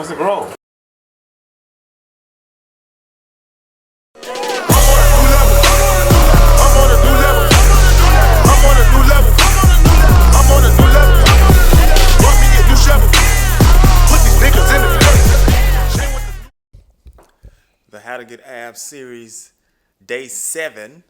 Let's roll. The How to Get Abs series, day 7,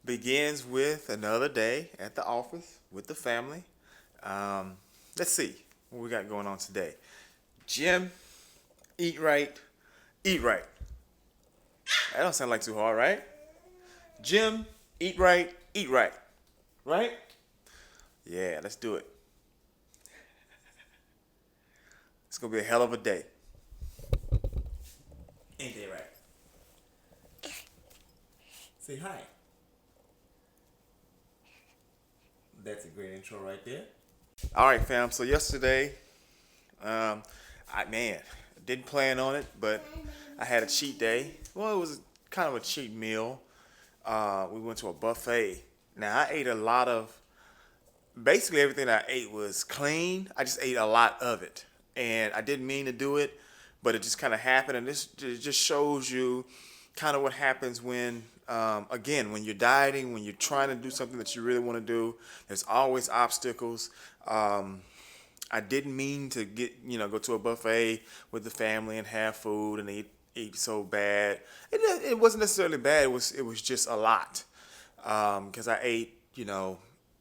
begins with another day at the office with the family. Let's see what we got going on today. Gym, eat right, eat right. That don't sound like too hard, right? Gym, eat right, eat right. Right? Yeah, let's do it. It's going to be a hell of a day. Ain't that right? Say hi. That's a great intro right there. All right, fam. So yesterday, I didn't plan on it, but I had a cheat day. Well, it was kind of a cheat meal. We went to a buffet. Now, I ate a lot of, basically everything I ate was clean. I just ate a lot of it. And I didn't mean to do it, but it just kind of happened. And this it just shows you kind of what happens when, again, when you're dieting, when you're trying to do something that you really want to do, there's always obstacles. I didn't mean to go to a buffet with the family and have food and eat so bad. It wasn't necessarily bad. It was just a lot. Because I ate,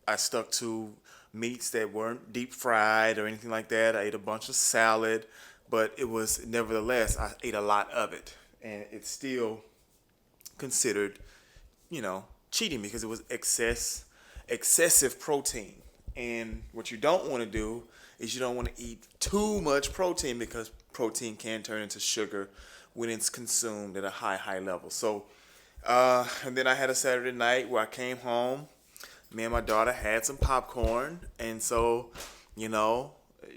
I stuck to meats that weren't deep fried or anything like that. I ate a bunch of salad, but it was nevertheless, I ate a lot of it. And it's still considered, cheating because it was excessive protein. And what you don't want to do is you don't want to eat too much protein because protein can turn into sugar when it's consumed at a high level. So, and then I had a Saturday night where I came home. Me and my daughter had some popcorn, and so,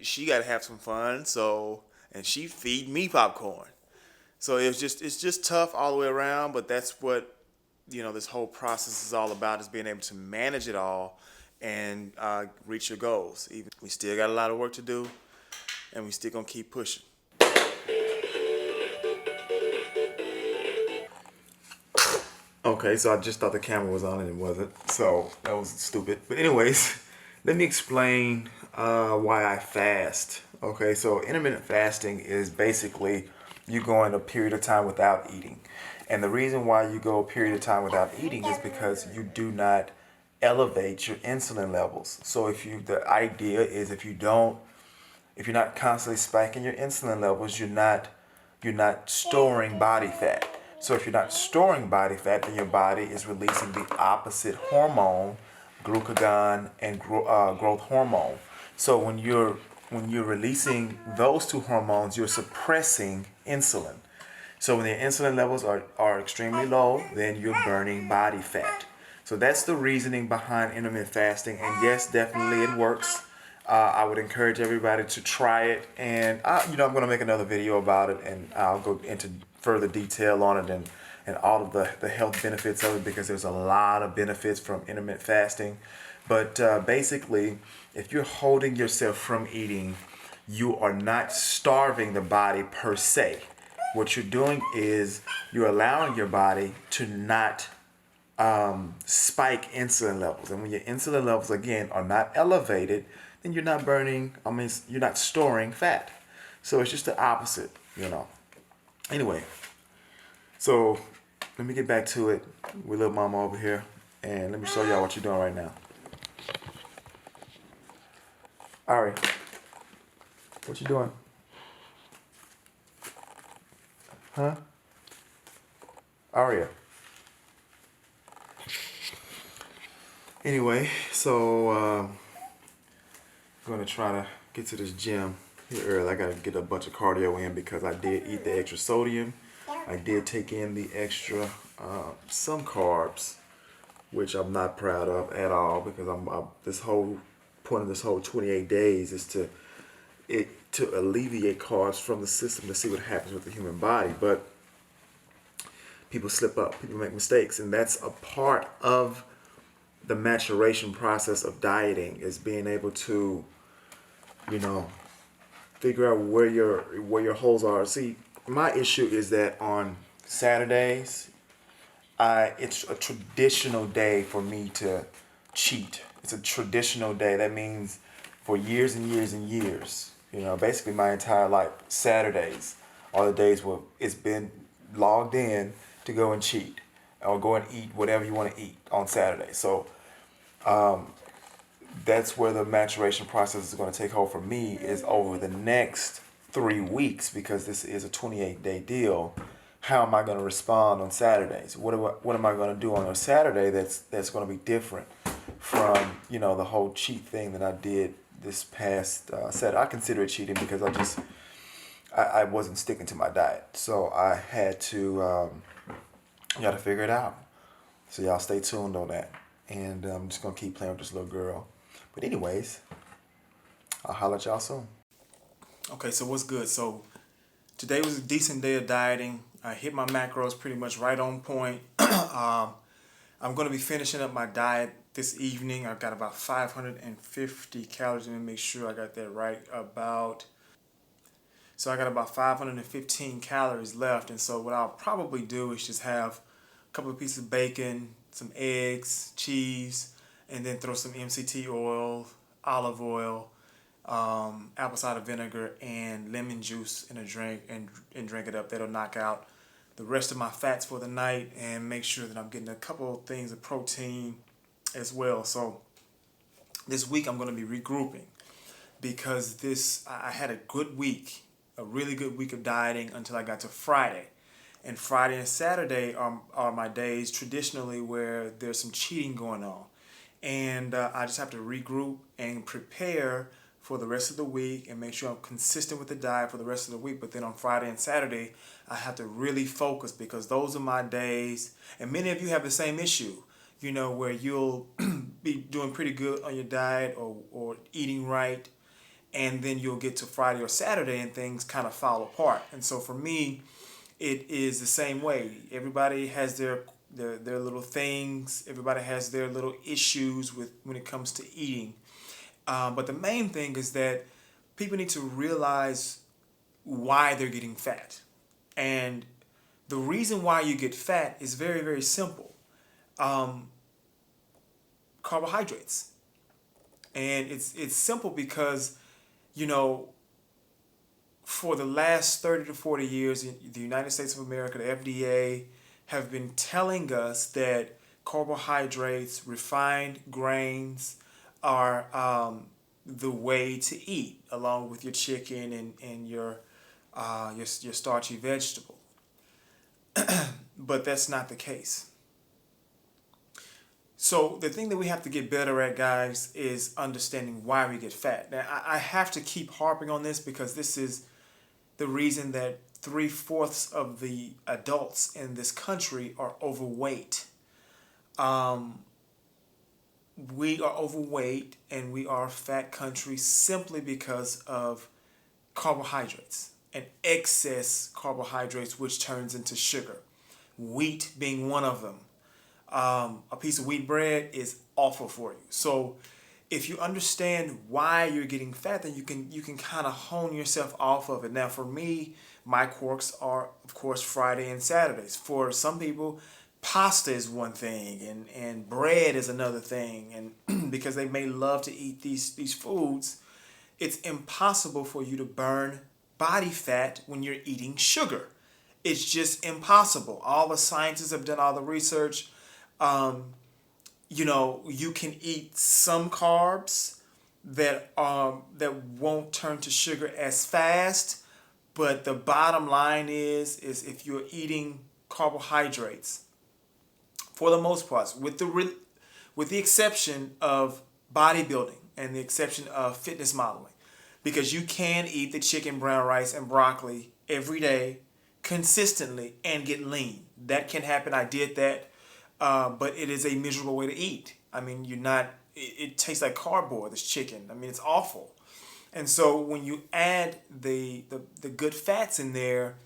she got to have some fun. So, and she feed me popcorn. So it's just tough all the way around. But that's what this whole process is all about: is being able to manage it all and reach your goals. Even we still got a lot of work to do, and we still gonna keep pushing. Okay, so I just thought the camera was on and it wasn't, so that was stupid. But anyways, let me explain why I fast. Okay, so intermittent fasting is basically you going a period of time without eating. And the reason why you go a period of time without eating is because you do not elevate your insulin levels. So the idea is if you're not constantly spiking your insulin levels, you're not storing body fat. So if you're not storing body fat, then your body is releasing the opposite hormone, glucagon and growth hormone. So when you're releasing those two hormones, you're suppressing insulin. So when the insulin levels are extremely low, then you're burning body fat. So that's the reasoning behind intermittent fasting. And yes, definitely it works. I would encourage everybody to try it. And I'm going to make another video about it, and I'll go into further detail on it and all of the health benefits of it, because there's a lot of benefits from intermittent fasting. But basically, if you're holding yourself from eating, you are not starving the body per se. What you're doing is you're allowing your body to not spike insulin levels. And when your insulin levels, again, are not elevated, then you're not you're not storing fat. So it's just the opposite, Anyway, so let me get back to it with little mama over here, and let me show y'all what you're doing right now. All right, what you doing? Huh? Aria. Anyway, so I'm going to try to get to this gym here early. I got to get a bunch of cardio in because I did eat the extra sodium. I did take in the extra some carbs, which I'm not proud of at all, because this whole point of this whole 28 days is to alleviate carbs from the system to see what happens with the human body. But people slip up, people make mistakes, and that's a part of the maturation process of dieting, is being able to figure out where your holes are. See, my issue is that on Saturdays, it's a traditional day for me to cheat. It's a traditional day. That means for years and years and years, basically my entire life, Saturdays are the days where it's been logged in to go and cheat or go and eat whatever you want to eat on Saturday. So that's where the maturation process is going to take hold for me, is over the next 3 weeks, because this is a 28-day deal. How am I going to respond on Saturdays? What am I going to do on a Saturday that's going to be different from the whole cheat thing that I did this past Saturday? I consider it cheating because I wasn't sticking to my diet, so I had to got to figure it out. So y'all stay tuned on that, and I'm just gonna keep playing with this little girl. But anyways, I'll holler at y'all soon. Okay, so what's good? So today was a decent day of dieting. I hit my macros pretty much right on point. I'm going to be finishing up my diet this evening. I've got about 550 calories. Let me make sure I got that right. So I got about 515 calories left. And so what I'll probably do is just have a couple of pieces of bacon, some eggs, cheese, and then throw some MCT oil, olive oil, apple cider vinegar, and lemon juice in a drink, and drink it up. That'll knock out the rest of my fats for the night and make sure that I'm getting a couple of things of protein as well. So this week I'm going to be regrouping, because I had a good week, a really good week of dieting until I got to Friday. And Friday and Saturday are my days traditionally where there's some cheating going on. And I just have to regroup and prepare for the rest of the week and make sure I'm consistent with the diet for the rest of the week. But then on Friday and Saturday, I have to really focus, because those are my days. And many of you have the same issue, where you'll be doing pretty good on your diet or eating right, and then you'll get to Friday or Saturday and things kind of fall apart. And so for me, it is the same way. Everybody has their little things. Everybody has their little issues when it comes to eating. But the main thing is that people need to realize why they're getting fat. And the reason why you get fat is very, very simple. Carbohydrates. And it's simple because, for the last 30 to 40 years, in the United States of America, the FDA have been telling us that carbohydrates, refined grains, are the way to eat, along with your chicken and your starchy vegetable. But that's not the case. So the thing that we have to get better at, guys, is understanding why we get fat. Now, I have to keep harping on this, because this is the reason that 3/4 of the adults in this country are overweight. We are overweight and we are a fat country simply because of carbohydrates and excess carbohydrates, which turns into sugar. Wheat being one of them. A piece of wheat bread is awful for you. So if you understand why you're getting fat, then you can kind of hone yourself off of it. Now, for me, my quirks are, of course, Friday and Saturdays. For some people, pasta is one thing, and bread is another thing. And because they may love to eat these foods, it's impossible for you to burn body fat when you're eating sugar. It's just impossible. All the scientists have done all the research. You can eat some carbs that won't turn to sugar as fast, but the bottom line is if you're eating carbohydrates, for the most part, with the exception of bodybuilding and the exception of fitness modeling, because you can eat the chicken, brown rice, and broccoli every day consistently and get lean. That can happen. I did that. But it is a miserable way to eat. I mean, it tastes like cardboard, this chicken. I mean, it's awful. And so when you add the good fats in there,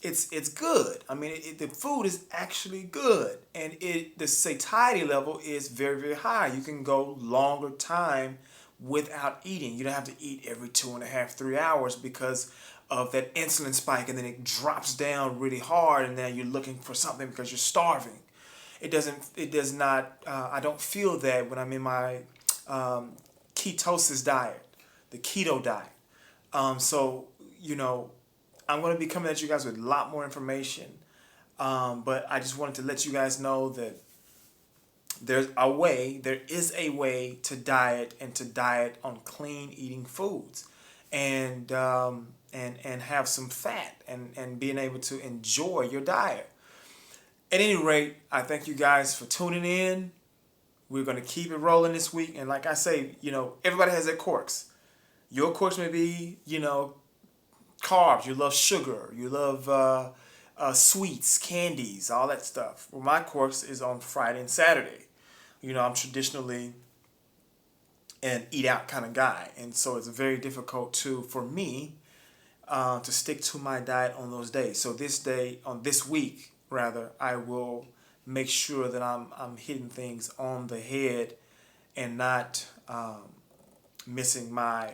it's good. I mean, the food is actually good. And the satiety level is very, very high. You can go longer time without eating. You don't have to eat every 2.5, 3 hours because of that insulin spike, and then it drops down really hard, and now you're looking for something because you're starving. It does not, I don't feel that when I'm in my ketosis diet, the keto diet. So, I'm going to be coming at you guys with a lot more information. But I just wanted to let you guys know that there is a way to diet, and to diet on clean eating foods, and have some fat, and being able to enjoy your diet. At any rate, I thank you guys for tuning in. We're going to keep it rolling this week. And like I say, everybody has their quirks. Your quirks may be, carbs. You love sugar. You love sweets, candies, all that stuff. Well, my quirks is on Friday and Saturday. I'm traditionally an eat out kind of guy. And so it's very difficult for me to stick to my diet on those days. So this week, rather, I will make sure that I'm hitting things on the head, and not missing my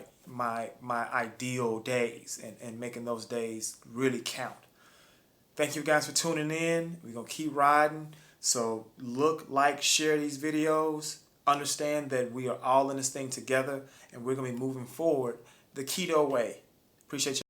ideal days, and making those days really count. Thank you guys for tuning in. We're going to keep riding. So look, like, share these videos. Understand that we are all in this thing together, and we're going to be moving forward the keto way. Appreciate you.